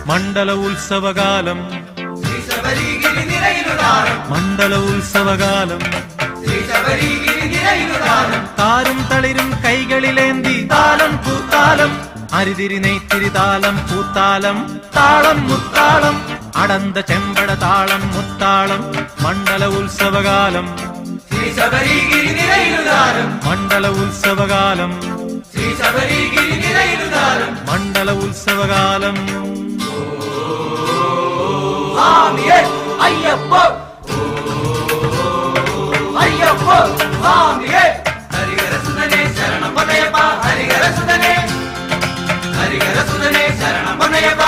മണ്ഡല ഉത്സവകാലം മണ്ഡല ഉത്സവകാലം താരും തളിരും കൈകളിലേന്തി താലം പൂത്താലം അരിതിരി നെയ്ത്തിരി താലം പൂത്താലം താളം മുത്താളം അടന്ത ചെമ്പട താളം മുത്താളം മണ്ഡല ഉത്സവകാലം മണ്ഡല ഉത്സവകാലം മണ്ഡല ഉത്സവകാലം അയ്യപ്പോ അയ്യപ്പോ സ്വാമിയേ ഹരിഹരസുതനേ ശരണം പതയപ്പ ഹരിഹരസുതനേ ശരണം പതയപ്പ